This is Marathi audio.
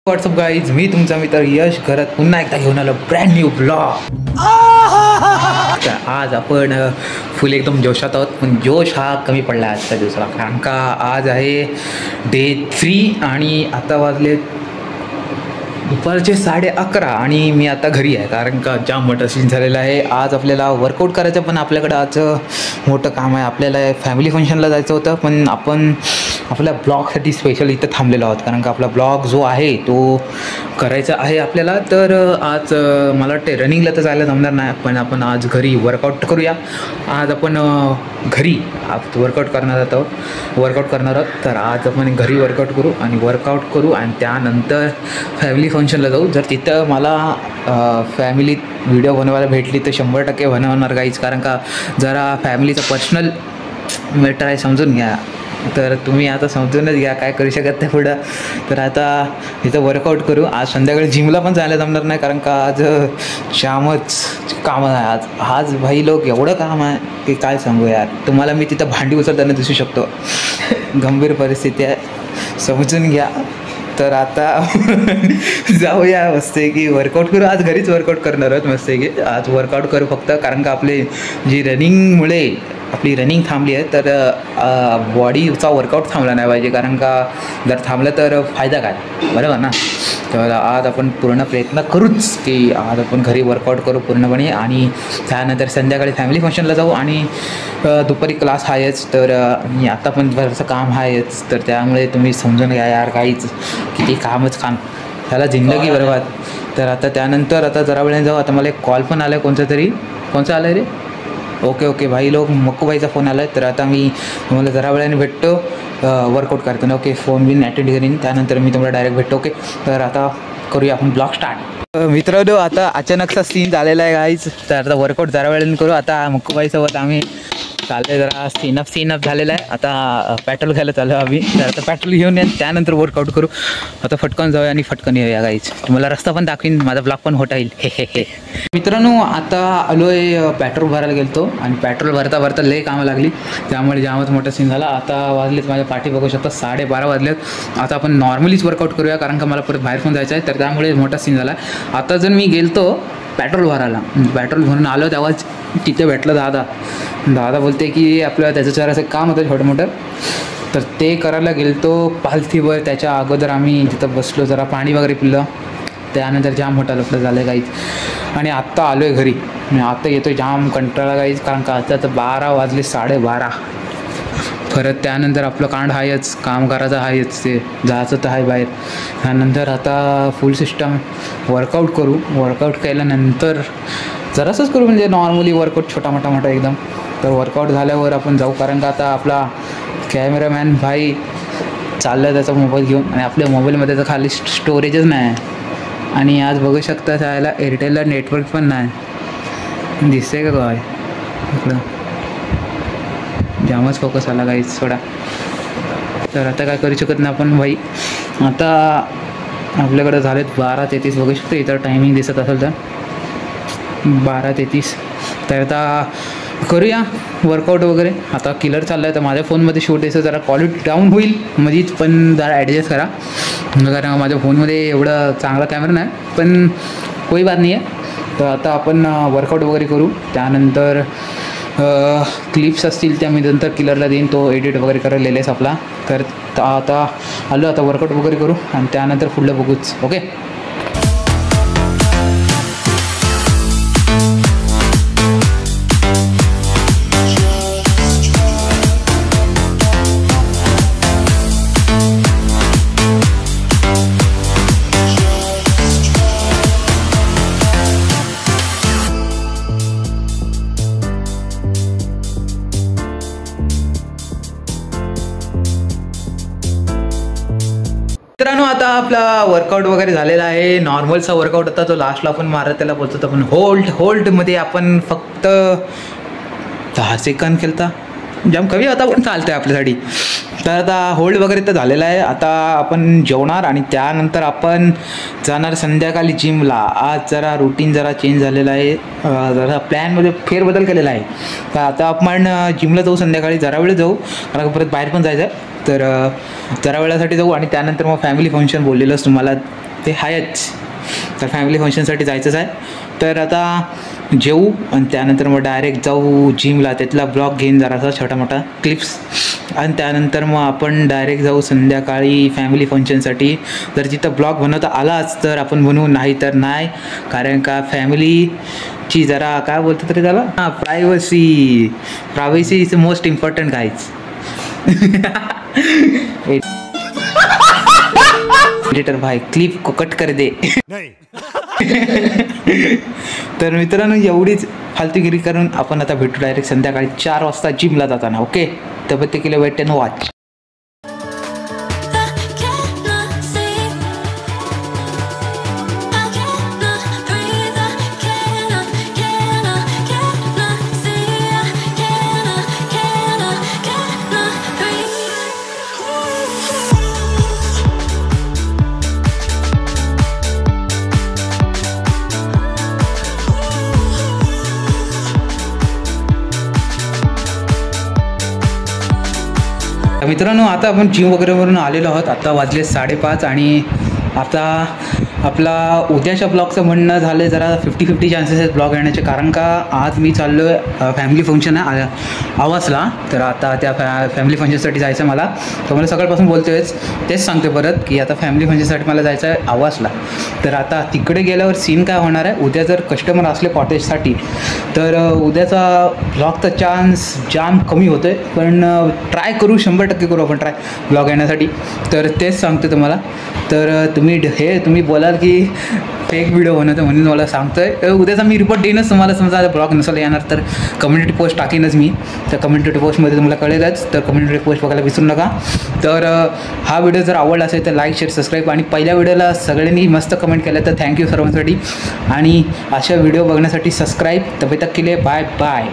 व्हॉट्सअप गाईज, मी तुमचा मित्र यश घरात पुन्हा एकदा घेऊन आलो ब्रँड न्यू ब्लॉग. आज आपण फुल एकदम जोशात आहोत, पण जोश हा कमी पडला आजच्या दिवसाला, कारण का आज आहे डे 3 आणि आता वाजले दुपारचे 11:30 आणि मी आता घरी आहे, कारण का जाम मोठं सीन झालेलं आहे. आज आपल्याला वर्कआउट करायचं, पण आपल्याकडं आज मोठं काम आहे. आपल्याला फॅमिली फंक्शनला जायचं होतं, पण आपण आपल्या ब्लॉगसाठी स्पेशल इथं थांबलेलो आहोत, कारण का आपला ब्लॉग जो आहे तो करायचा आहे आपल्याला. तर आज मला वाटते रनिंगला तर जायला जमणार नाही, पण आपण आज घरी वर्कआउट करूया. आज आपण घरी वर्कआउट करणार आहोत. तर आज आपण घरी वर्कआउट करू आणि त्यानंतर फॅमिली फंक्शनला जाऊ. जर तिथं मला फॅमिली व्हिडिओ बनवायला भेटली तर 100% बनवणार गाईच, कारण का जरा फॅमिलीचं पर्सनल मॅटर आहे, समजून घ्या. तर तुम्ही आता समजूनच घ्या, काय करू शकत नाही पुढं. तर आता इथं वर्कआउट करू. आज संध्याकाळी जिमला पण जायला जमणार नाही, कारण का आज जामच कामं आहे. आज भाई लोक एवढं काम आहे की काय सांगू यार तुम्हाला. मी तिथं भांडी उचलताना दिसू शकतो. गंभीर परिस्थिती आहे, समजून घ्या. तर आता जाऊया मस्तपैकी वर्कआउट करू. आज घरीच वर्कआउट करणार आहोत मस्तपैकी. आज वर्कआउट करू फक्त, कारण का आपली जी रनिंगमुळे आपली रनिंग थांबली आहे, तर बॉडीचा वर्कआउट थांबला नाही पाहिजे, कारण का जर थांबलं तर फायदा काय, बरोबर ना. तर आज आपण पूर्ण प्रयत्न करूच की आज आपण घरी वर्कआउट करू पूर्णपणे, आणि त्यानंतर संध्याकाळी फॅमिली फंक्शनला जाऊ. आणि दुपारी क्लास आहेच, तर आता पण बरंचसं काम आहेच. तर त्यामुळे तुम्ही समजून घ्या यार, काहीच किती काम ह्याला जिंदगी बरबाद. तर आता त्यानंतर आता जरा वेळाने जाऊ. आता मला एक कॉल पण आला आहे, कोणचा आला आहे रे? ओके भाई लोक, मक्कूबाईचा फोन आला आहे. तर आता मी तुम्हाला जरा वेळाने भेटतो वर्कआउट करताना. ओके, फोन बिन अटेंड करीन, त्यानंतर मी तुम्हाला डायरेक्ट भेटतो. ओके, तर आता करूया आपण ब्लॉग स्टार्ट. मित्रांनो, आता अचानकचा सीन झालेला आहे गाईज. तर आता वर्कआउट जरा वेळाने करू. आता मक्कूबाईसोबत आम्ही चालले, जरा सीनअप झालेला आहे. आता पेट्रोल घ्यायला चालू आहे आम्ही. तर आता पेट्रोल घेऊन या, त्यानंतर वर्कआउट करू. आता फटकन जाऊया आणि फटकन येऊया गाईज. तुम्हाला रस्ता पण दाखवीन, माझा ब्लॉग पण होता येईल. हे मित्रांनो, आता आलो आहे पेट्रोल भरायला गेलतो, आणि पेट्रोल भरता लई कामं लागली, त्यामुळे जामच मोठा सीन झाला. आता वाजलेत, माझ्या पाठी बघू शकता 12:30 वाजलेत. आता आपण नॉर्मलीच वर्कआउट करूया, कारण का मला परत बाहेर पण जायचं आहे, तर त्यामुळे मोठा सीन झाला. आता जर मी गेलतो पेट्रोल भरून आलो, तेव्हाच तिथे भेटलं दादा बोलते की आपलं त्याचं जरासं काम होतं छोटं मोठं, तर ते करायला गेलतो पालथीवर. त्याच्या अगोदर आम्ही तिथं बसलो, जरा पाणी वगैरे पिलं, त्यानंतर जाम मोठा लफडं झालं गाईज. आणि आत्ता आलो आहे घरी. मी आता येतो, जाम कंटाळा गाईज, कारण का आता तर 12 वाजले, 12:30. परत त्यानंतर आपलं कांड आहेच, काम करायचं आहेच, ते जायचं तर आहे बाहेर. त्यानंतर आता फुल सिस्टम वर्कआउट करू. वर्कआउट केल्यानंतर जरासंच करू, म्हणजे नॉर्मली वर्कआउट छोटा मोठा एकदम. तर वर्कआउट झाल्यावर आपण जाऊ, कारण का आता आपला कॅमेरामॅन भाई चालला त्याचा मोबाईल घेऊन, आणि आपल्या मोबाईलमध्ये तर खाली स्टोरेजच नाही. आणि आज बघू शकता त्याला एअरटेलला नेटवर्क पण नाही, दिसते का काय इकडं. जामच फोकस आला गाईच थोडा. तर आता काय करू शकत नाही आपण भाई. आता आपल्याकडे झालेत 12:33, बघू शकतो इतर टायमिंग दिसत असेल तर 12:33. तर आता करूया वर्कआउट वगैरे. आता किलर चालला आहे, तर माझ्या फोनमध्ये शूट यायचं, जरा क्वालिटी डाऊन होईल मध्येच, पण जरा ॲडजस्ट करा, कारण माझ्या फोनमध्ये एवढं चांगला कॅमेरा नाही, पण कोई बात नाही आहे. तर आता आपण वर्कआउट वगैरे करू. त्यानंतर क्लिप्स असतील त्या मी नंतर किलरला देईन, तो एडिट वगैरे करायला आपला. तर आता आलो, आता वर्कआउट वगैरे करू, आणि त्यानंतर पुढलं बघूच. ओके. मित्रांनो, आता आपला वर्कआउट वगैरे झालेला आहे. नॉर्मलचा वर्कआउट होता, तो लास्टला आपण मारत त्याला बोलतो आपण होल्डमध्ये आपण फक्त 10 सेकंद केलता. जाम कमी होता, पण चालतं आहे आपल्यासाठी. तर आता होल्ड वगैरे तर झालेला आहे. आता आपण जेवणार, आणि त्यानंतर आपण जाणार संध्याकाळी जिमला. आज जरा रुटीन जरा चेंज झालेला आहे, जरा प्लॅनमध्ये फेरबदल केलेला आहे. तर आता आपण जिमला जाऊ संध्याकाळी, जरा वेळ जाऊ, कारण परत बाहेर पण जायचं आहे. तर जरा वेळासाठी जाऊ, आणि त्यानंतर मग फॅमिली फंक्शन बोललेलंच तुम्हाला, ते आहेच. तर फॅमिली फंक्शनसाठी जायचंच आहे. तर आता जेवू आणि त्यानंतर मग डायरेक्ट जाऊ जिमला, त्यातला ब्लॉग घेईन जरासा छोटा मोठा क्लिप्स, आणि त्यानंतर मग आपण डायरेक्ट जाऊ संध्याकाळी फॅमिली फंक्शनसाठी. जर तिथं ब्लॉग बनवता आलाच तर आपण बनवू, नाही तर नाही. कारण का फॅमिलीची जरा काय बोलतो तरी त्याला, हां, privacy is most important guys. Editor भाई क्लिप को कट कर दे. तर मित्रांनो, एवढीच फालतूगिरी करून आपण आता भेटू डायरेक्ट संध्याकाळी 4 वाजता जिमला जाताना. ओके, तब्येत वेट अँड वॉच. मित्रांनो, आता आपण जिम वगैरेवरून आलेलो आहोत. आता वाजले 5:30 आणि आता आपला उद्याच्या ब्लॉगचं म्हणणं झालं जरा 50-50 चान्सेस आहेत ब्लॉग येण्याचे. कारण का आज मी चाललो आहे फॅमिली फंक्शन आहे आवासला. तर आता त्या फॅमिली फंक्शनसाठी जायचं मला. तर मला सकाळपासून बोलतो तेच सांगते परत की आता फॅमिली फंक्शनसाठी मला जायचं आहे आवासला. तर आता तिकडे गेल्यावर सीन काय होणार आहे, उद्या जर कस्टमर असले कॉटेजसाठी तर उद्याचा ब्लॉगचा चान्स जाम कमी होतो आहे. पण ट्राय करू, 100% करू आपण ट्राय ब्लॉग येण्यासाठी. तर तेच सांगते तुम्हाला. तर तुम्ही बोलाल की फेक व्हिडिओ बनवतो म्हणून मला सांगतो आहे. उद्याचा मी रिपोर्ट देईनच तुम्हाला. समजा ब्लॉग नसेल येणार तर कम्युनिटी पोस्ट टाकीनच मी. तर कम्युनिटी पोस्टमध्ये तुम्हाला कळेलच. तर कम्युनिटी पोस्ट बघायला विसरू नका. तर हा व्हिडिओ जर आवडला असेल तर लाईक, शेअर, सबस्क्राईब, आणि पहिल्या व्हिडिओला सगळ्यांनी मस्त कमेंट केलं तर थँक्यू सर्वांसाठी. आणि अशा व्हिडिओ बघण्यासाठी सबस्क्राईब. तब्येत केले. Bye bye.